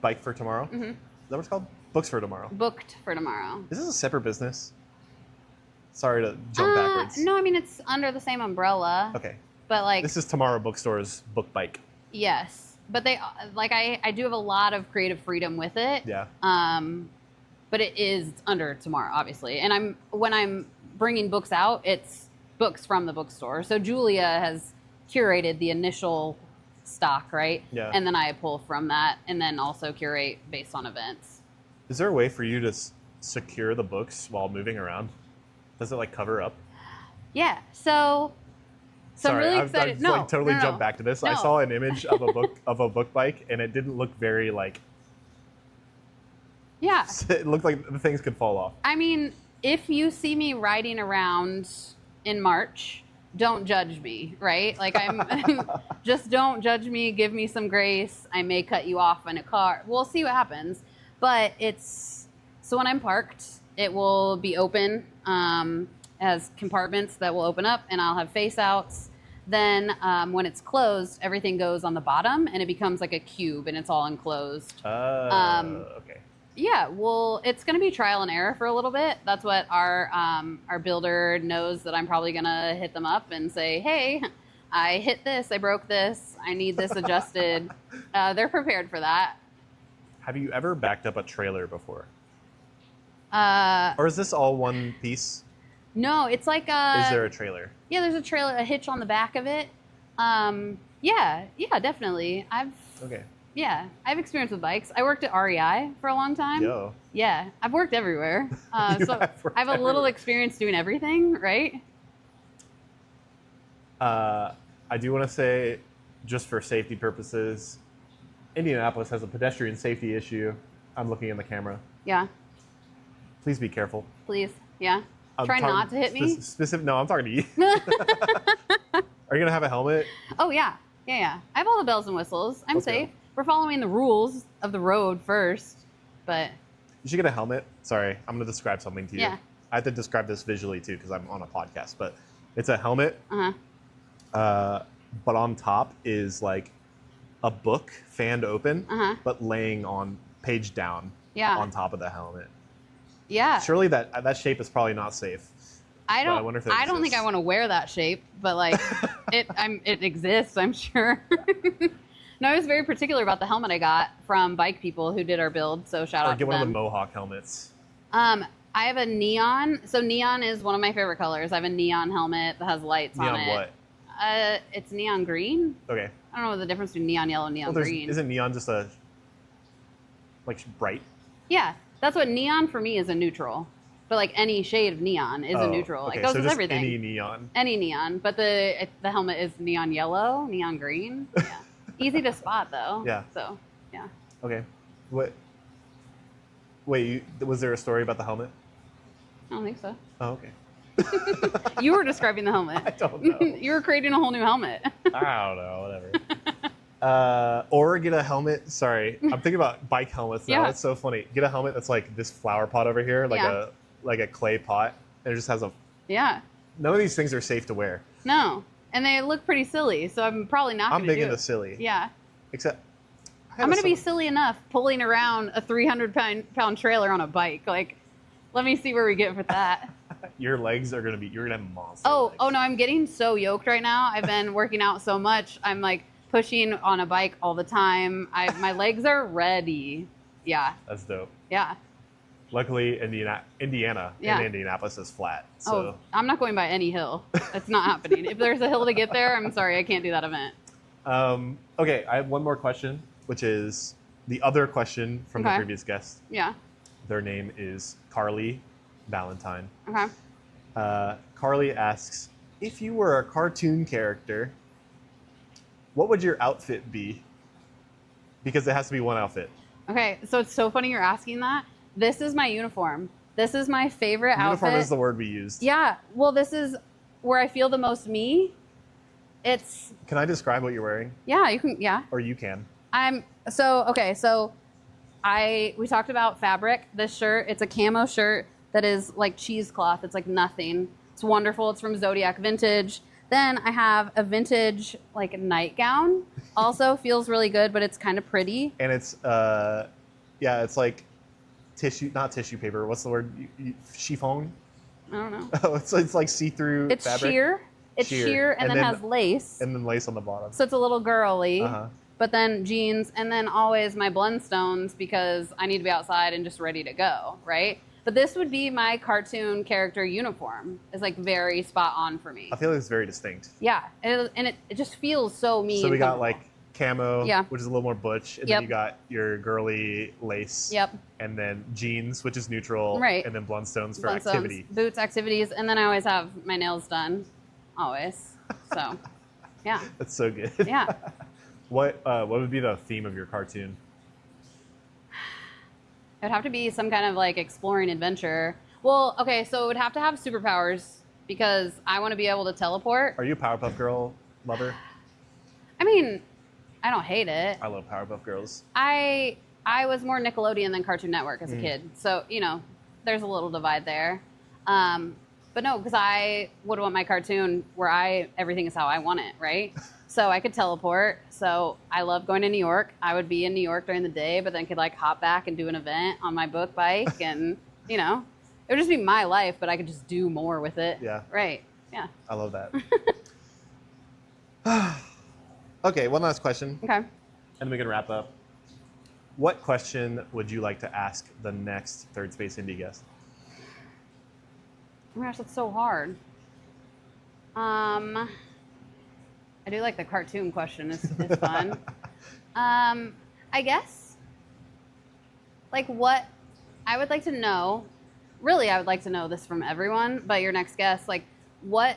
Bike for Tomorrow? Mm-hmm. Is that what it's called? Books for Tomorrow. Booked for Tomorrow. Is this a separate business? Sorry to jump backwards. No, I mean, it's under the same umbrella. Okay. But like, This is Tomorrow Bookstore's book bike. yes. But they, like, I do have a lot of creative freedom with it. Yeah. But it is under Tomorrow, obviously. And when I'm bringing books out, it's books from the bookstore. So Julia has curated the initial stock, right? Yeah. And then I pull from that and then also curate based on events. Is there a way for you to secure the books while moving around? Does it like cover up? Yeah. So I'm really excited. I've No, like totally no, jumped back to this. I no. saw an image of a book bike, and it didn't look very like. Yeah. It looked like the things could fall off. I mean, if you see me riding around in March, don't judge me, right? Like just don't judge me. Give me some grace. I may cut you off in a car. We'll see what happens. But so when I'm parked, it will be open. Has compartments that will open up, and I'll have face outs. Then when it's closed, everything goes on the bottom, and it becomes like a cube, and it's all enclosed. Okay. Yeah, well, it's going to be trial and error for a little bit. That's what our builder knows, that I'm probably going to hit them up and say, hey, I hit this, I broke this, I need this adjusted. They're prepared for that. Have you ever backed up a trailer before? Uh, Or is this all one piece? no, it's like Is there a trailer? yeah, there's a trailer, a hitch on the back of it. Yeah, definitely. I've experience with bikes. I worked at REI for a long time. Yo. Yeah, I've worked everywhere. So I've worked I have a little everywhere. experience doing everything, right? I do want to say, just for safety purposes, Indianapolis has a pedestrian safety issue. I'm looking in the camera. Yeah, Please be careful. please. Yeah. I'm Try talking not to hit me. No, I'm talking to you. Are you gonna have a helmet? Oh, yeah. I have all the bells and whistles. I'm Okay. safe. We're following the rules of the road first, but You should get a helmet. Sorry, I'm gonna describe something to you. Yeah. I have to describe this visually too because I'm on a podcast. But it's a helmet, uh-huh. but on top is like a book fanned open, Uh-huh. but laying on page down Yeah. on top of the helmet. Yeah. Surely that shape is probably not safe. I but I wonder if it don't think exists. I want to wear that shape, but like it exists, I'm sure. No, I was very particular about the helmet I got from bike people who did our build, so shout Or out get to one of them. the Mohawk helmets. I have a neon. So neon is one of my favorite colors. I have a neon helmet that has lights on Neon it. what? It's neon green. Okay. I don't know what the difference between neon yellow and neon green. Isn't neon just a like bright? Yeah, that's what neon for me is, a neutral. But like any shade of neon is a neutral. Okay, It goes so with just everything. any neon. Any neon, but the helmet is neon yellow, neon green. Yeah, easy to spot though. Yeah. So yeah. Okay. Wait, was there a story about the helmet? I don't think so. Oh, okay. You were describing the helmet. I don't know. You were creating a whole new helmet. I don't know, whatever. Or get a helmet. Sorry, I'm thinking about bike helmets now. Yeah. That's so funny. Get a helmet that's like this flower pot over here, Yeah. like a clay pot, and it just has a. Yeah. None of these things are safe to wear. No, and they look pretty silly, so I'm probably not I'm going to big do into it. silly. Yeah. Except. I'm going to be silly enough pulling around a 300-pound trailer on a bike. Like, let me see where we get with that. Your legs are gonna be. You're gonna have monster. Oh legs. no, I'm getting so yoked right now. I've been working out so much. I'm like pushing on a bike all the time. My legs are ready. Yeah. That's dope. Yeah. Luckily, Indiana Yeah. and Indianapolis is flat. So. Oh, I'm not going by any hill. That's not happening. If there's a hill to get there, I'm sorry, I can't do that event. Okay, I have one more question, which is the other question from the Okay. previous guest. Yeah. Their name is Carly Valentine. Okay. Carly asks, if you were a cartoon character, what would your outfit be? Because it has to be one outfit. Okay. So it's so funny you're asking that. This is my uniform. This is my favorite outfit. Uniform is the word we used. Yeah. Well, this is where I feel the most me. It's, Can I describe what you're wearing? yeah, you can, yeah. Or you can. We talked about fabric. This shirt, it's a camo shirt that is like cheesecloth. It's like nothing. It's wonderful. It's from Zodiac Vintage. Then I have a vintage like nightgown. Also feels really good, but it's kind of pretty. And it's it's like tissue, not tissue paper. What's the word? Chiffon? I don't know. Oh, it's like see-through It's fabric. sheer. It's sheer and then has lace. And then lace on the bottom. So it's a little girly. Uh-huh. But then jeans, and then always my Blundstones because I need to be outside and just ready to go, right? But this would be my cartoon character uniform. It's like very spot on for me. I feel like it's very distinct. Yeah, and it just feels so me. So we got comfortable. like camo, Yeah. which is a little more butch, and Yep. then you got your girly lace. Yep. And then jeans, which is neutral. Right. And then Blundstones for Blundstones, activity. boots, activities, and then I always have my nails done, always. So, yeah, That's so good. yeah. What would be the theme of your cartoon? It would have to be some kind of like exploring adventure. Well, okay, so it would have to have superpowers because I want to be able to teleport. Are you a Powerpuff Girl lover? I mean, I don't hate it. I love Powerpuff Girls. I was more Nickelodeon than Cartoon Network as a kid, so there's a little divide there. But no, because I would want my cartoon where everything is how I want it, right? So I could teleport. So I love going to New York. I would be in New York during the day, but then could like hop back and do an event on my book bike, and it would just be my life, but I could just do more with it. Yeah. Right. Yeah. I love that. Okay, one last question, Okay. and then we can wrap up. What question would you like to ask the next Third Space Indie guest? Oh my gosh, that's so hard. I do like the cartoon question. It's fun. I guess, like what I would like to know, really I would like to know this from everyone, but your next guest, like what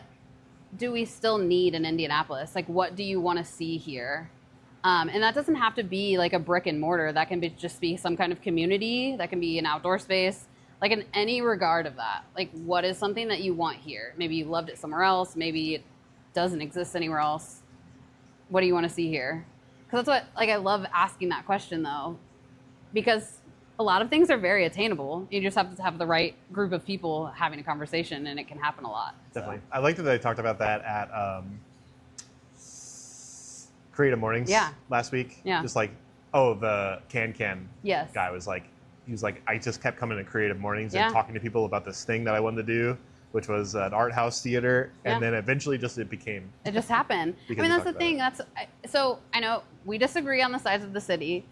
do we still need in Indianapolis? Like what do you want to see here? And that doesn't have to be like a brick and mortar. That can just be some kind of community. That can be an outdoor space. Like in any regard of that. Like what is something that you want here? Maybe you loved it somewhere else. Maybe it doesn't exist anywhere else. What do you want to see here? Because that's what, I love asking that question though. Because a lot of things are very attainable. You just have to have the right group of people having a conversation and it can happen a lot. Definitely. I like that they talked about that at Creative Mornings last week. Yeah. Just like, the Can Yes. guy was like, I just kept coming to Creative Mornings Yeah. and talking to people about this thing that I wanted to do, which was an art house theater. And Yeah. then eventually it became. It just happened. Because I mean, we that's the talked thing. So I know we disagree on the size of the city.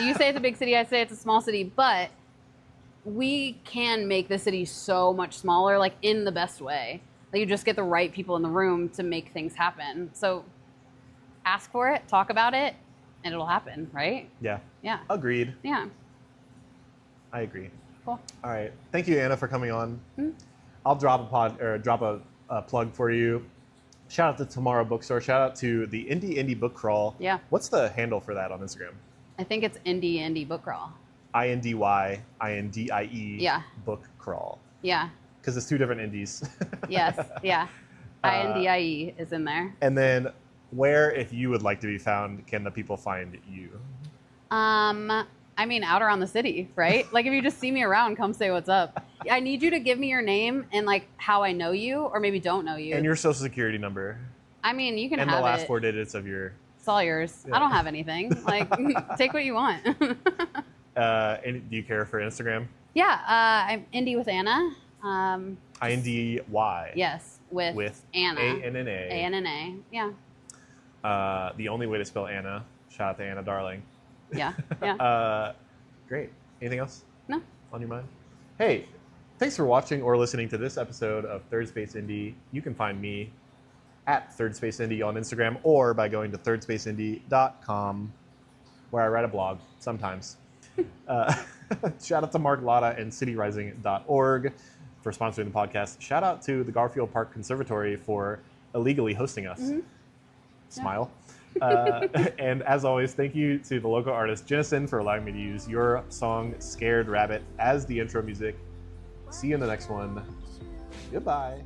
You say it's a big city, I say it's a small city, but we can make the city so much smaller, like in the best way. Like you just get the right people in the room to make things happen. So ask for it, talk about it, and it'll happen, right? Yeah. Yeah. Agreed. Yeah. I agree. Cool. All right. Thank you, Anna, for coming on. Mm-hmm. I'll drop a plug for you. Shout out to Tomorrow Bookstore. Shout out to the Indie Book Crawl. Yeah. What's the handle for that on Instagram? I think it's Indy Indie Book Crawl. INDYINDIE Yeah. Book Crawl. Yeah. Because it's two different indies. Yes. Yeah. INDIE is in there. And then where, if you would like to be found, can the people find you? I mean, out around the city, right? Like, if you just see me around, come say what's up. I need you to give me your name and, like, how I know you or maybe don't know you. And your social security number. I mean, you can And have the last it. 4 digits of your... It's all yours. Yeah. I don't have anything. Like, take what you want. And do you care for Instagram? Yeah, I'm Indy with Anna. INDY. Yes, with Anna. ANNA. ANNA, yeah. The only way to spell Anna. Shout out to Anna Darling. Yeah, yeah. Great. Anything else No. on your mind? Hey, thanks for watching or listening to this episode of Third Space Indy. You can find me at Third Space Indy on Instagram or by going to thirdspaceindy.com, where I write a blog sometimes. Shout out to Mark Lotta and cityrising.org for sponsoring the podcast. Shout out to the Garfield Park Conservatory for illegally hosting us. Mm-hmm. Smile. And as always, thank you to the local artist Jennison for allowing me to use your song Scared Rabbit as the intro music. See you in the next one. Goodbye.